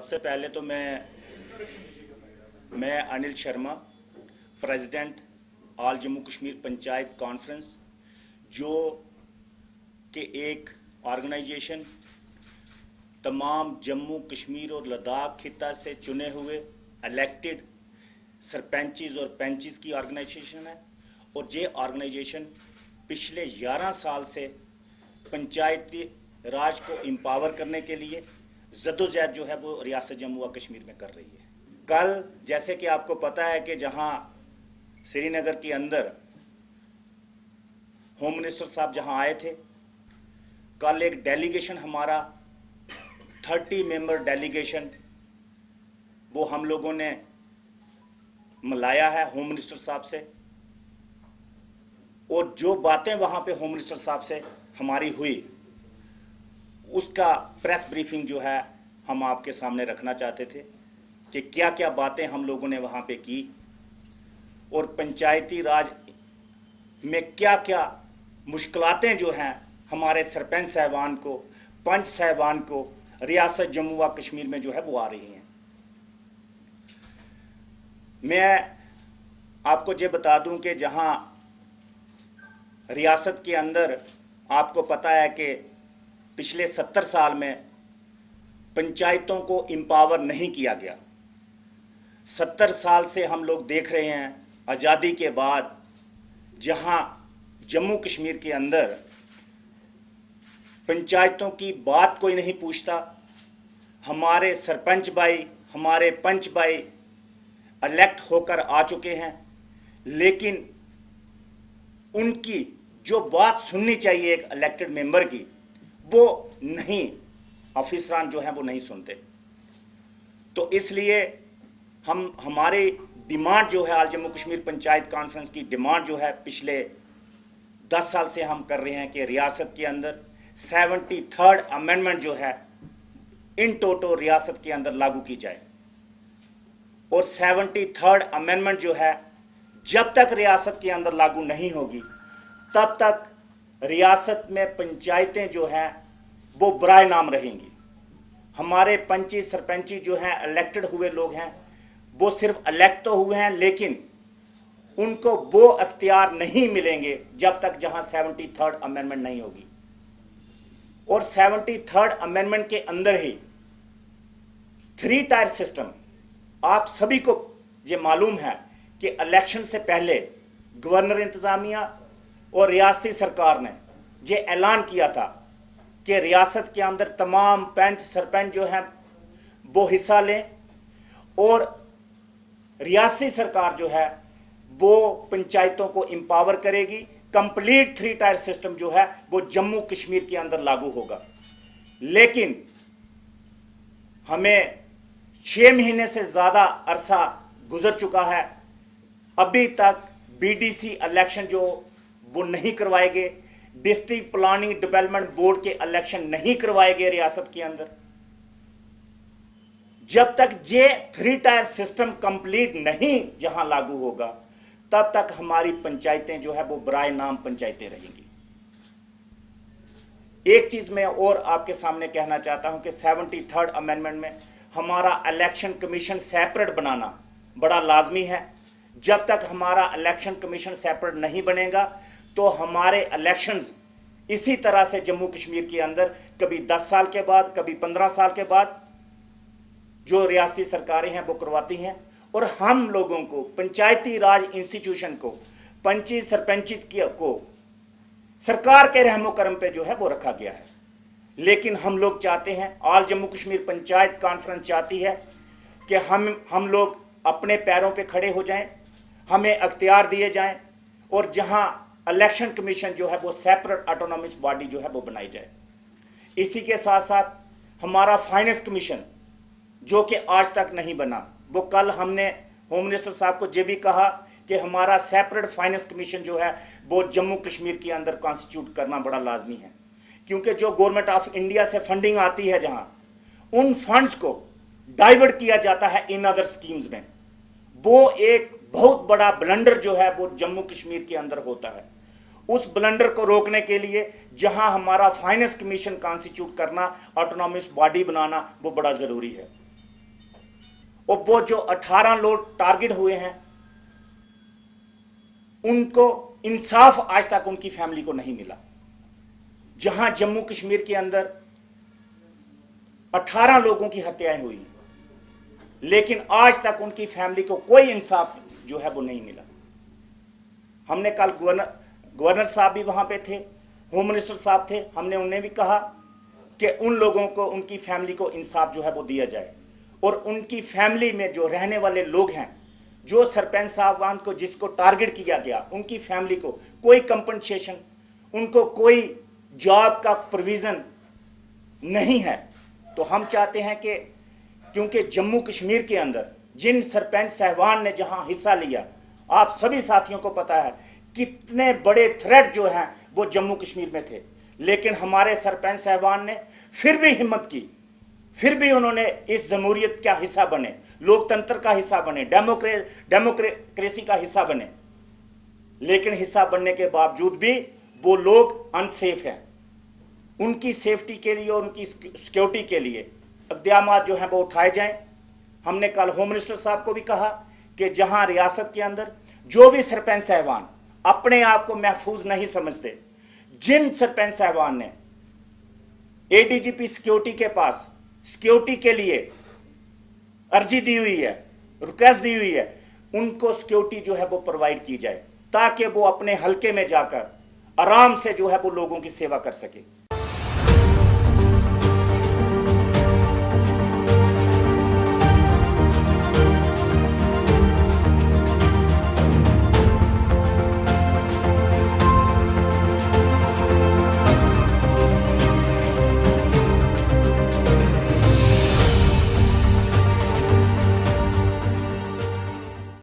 सबसे पहले तो मैं Anil Sharma, president all Jammu Kashmir panchayat conference, जो कि एक ऑर्गेनाइजेशन तमाम जम्मू कश्मीर और लद्दाख खिता से चुने हुए इलेक्टेड सरपंचेस और पंचेस की ऑर्गेनाइजेशन है। और ये ऑर्गेनाइजेशन पिछले 11 साल से पंचायती राज को एम्पावर करने के लिए जद्दोजहद जो है वो रियासत जम्मू और कश्मीर में कर रही है। कल जैसे कि आपको पता है कि जहां श्रीनगर के अंदर होम मिनिस्टर साहब जहां आए थे, कल एक डेलीगेशन हमारा 30 मेंबर डेलीगेशन वो हम लोगों ने मिलाया है होम मिनिस्टर साहब से। और जो बातें वहां पे होम मिनिस्टर साहब से हमारी हुई, उसका प्रेस ब्रीफिंग जो है हम आपके सामने रखना चाहते थे कि क्या क्या बातें हम लोगों ने वहां पे की और पंचायती राज में क्या क्या मुश्किलातें जो हैं हमारे सरपंच साहबान को, पंच साहबान को रियासत जम्मू व कश्मीर में जो है वो आ रही हैं। मैं आपको ये बता दूं कि जहां रियासत के अंदर आपको पता है कि पिछले 70 साल में पंचायतों को एम्पावर नहीं किया गया। 70 साल से हम लोग देख रहे हैं आज़ादी के बाद जहां जम्मू कश्मीर के अंदर पंचायतों की बात कोई नहीं पूछता। हमारे सरपंच भाई, हमारे पंच भाई इलेक्ट होकर आ चुके हैं, लेकिन उनकी जो बात सुननी चाहिए एक इलेक्टेड मेंबर की, वो नहीं, ऑफिसरान जो हैं वो नहीं सुनते। तो इसलिए हमारी डिमांड जो है, ऑल जम्मू कश्मीर पंचायत कॉन्फ्रेंस की डिमांड जो है पिछले 10 साल से हम कर रहे हैं कि रियासत के अंदर 73rd अमेंडमेंट जो है इन टोटो रियासत के अंदर लागू की जाए। और 73rd अमेंडमेंट जो है जब तक रियासत के अंदर लागू नहीं होगी तब तक रियासत में पंचायतें जो हैं वो बराए नाम रहेंगी। हमारे पंची सरपंची जो हैं इलेक्टेड हुए लोग हैं, वो सिर्फ इलेक्ट तो हुए हैं, लेकिन उनको वो अख्तियार नहीं मिलेंगे जब तक जहां 73rd अमेंडमेंट नहीं होगी। और 73rd अमेंडमेंट के अंदर ही 3 टायर सिस्टम, आप सभी को ये मालूम है कि इलेक्शन से पहले गवर्नर इंतजामिया और रियासती सरकार ने ये ऐलान किया था कि रियासत के अंदर तमाम पंच सरपंच जो हैं वो हिस्सा लें, और रियासती सरकार जो है वो पंचायतों को एम्पावर करेगी। कंप्लीट 3 टायर सिस्टम जो है वो जम्मू कश्मीर के अंदर लागू होगा। लेकिन हमें 6 महीने से ज़्यादा अरसा गुजर चुका है, अभी तक बीडीसी इलेक्शन जो वो नहीं करवाए गए, डिस्ट्रिक्ट प्लानिंग डेवलपमेंट बोर्ड के इलेक्शन नहीं करवाए गए रियासत के अंदर। जब तक ये 3 टायर सिस्टम कंप्लीट नहीं जहां लागू होगा तब तक हमारी पंचायतें जो है वो बराए नाम पंचायतें रहेंगी। एक चीज मैं और आपके सामने कहना चाहता हूं कि 73rd अमेंडमेंट में हमारा इलेक्शन कमीशन सेपरेट बनाना बड़ा लाजमी है। जब तक हमारा इलेक्शन कमीशन सेपरेट नहीं बनेगा तो हमारे इलेक्शंस इसी तरह से जम्मू कश्मीर के अंदर कभी 10 साल के बाद, कभी 15 साल के बाद जो रियासती सरकारें हैं वो करवाती हैं। और हम लोगों को पंचायती राज इंस्टीट्यूशन को, पंची सरपंची को सरकार के रहमो करम पे जो है वो रखा गया है। लेकिन हम लोग चाहते हैं, ऑल जम्मू कश्मीर पंचायत कॉन्फ्रेंस चाहती है कि हम लोग अपने पैरों पे खड़े हो जाएं, हमें अख्तियार दिए जाएं, और जहां इलेक्शन कमीशन जो है वो सेपरेट ऑटोनॉमस बॉडी जो है वो बनाई जाए। इसी के साथ साथ हमारा फाइनेंस कमीशन जो कि आज तक नहीं बना, वो कल हमने होम मिनिस्टर साहब को ये भी कहा कि हमारा सेपरेट फाइनेंस कमीशन जो है वो जम्मू कश्मीर के अंदर कॉन्स्टिट्यूट करना बड़ा लाजमी है। क्योंकि जो गवर्नमेंट ऑफ इंडिया से फंडिंग आती है, जहां उन फंड्स को डाइवर्ट किया जाता है इन अदर स्कीम्स में, वो एक बहुत बड़ा ब्लंडर जो है वो जम्मू कश्मीर के अंदर होता है। उस ब्लंडर को रोकने के लिए जहां हमारा फाइनेंस कमीशन कॉन्स्टिट्यूट करना, ऑटोनॉमस बॉडी बनाना वो बड़ा जरूरी है। और वो जो 18 लोग टारगेट हुए हैं उनको इंसाफ आज तक उनकी फैमिली को नहीं मिला। जहां जम्मू कश्मीर के अंदर 18 लोगों की हत्याएं हुई, लेकिन आज तक उनकी फैमिली को कोई इंसाफ जो है वो नहीं मिला। हमने कल गवर्नर साहब भी वहां पे थे, होम मिनिस्टर साहब थे, हमने उन्हें भी कहा कि उन लोगों को, उनकी फैमिली को इंसाफ जो है वो दिया जाए, और उनकी फैमिली में जो रहने वाले लोग हैं, जो सरपंच साहबान को जिसको टारगेट किया गया, उनकी फैमिली को कोई कंपनसेशन, उनको कोई जॉब का प्रोविजन नहीं है। तो हम चाहते हैं कि क्योंकि जम्मू कश्मीर के अंदर जिन सरपंच साहबान ने जहां हिस्सा लिया, आप सभी साथियों को पता है कितने बड़े थ्रेट जो हैं वो जम्मू कश्मीर में थे, लेकिन हमारे सरपंच साहबान ने फिर भी हिम्मत की, फिर भी उन्होंने इस जमहूरियत का हिस्सा बने, लोकतंत्र का हिस्सा बने, डेमोक्रेसी का हिस्सा बने। लेकिन हिस्सा बनने के बावजूद भी वो लोग अनसेफ हैं। उनकी सेफ्टी के लिए और उनकी सिक्योरिटी के लिए इक़दाम जो हैं वो उठाए जाएं। हमने कल होम मिनिस्टर साहब को भी कहा कि जहां रियासत के अंदर जो भी सरपंच साहबान अपने आप को महफूज नहीं समझते, जिन सरपंच साहबान ने एडीजीपी सिक्योरिटी के पास सिक्योरिटी के लिए अर्जी दी हुई है, रिक्वेस्ट दी हुई है, उनको सिक्योरिटी जो है वो प्रोवाइड की जाए, ताकि वो अपने हलके में जाकर आराम से जो है वो लोगों की सेवा कर सके।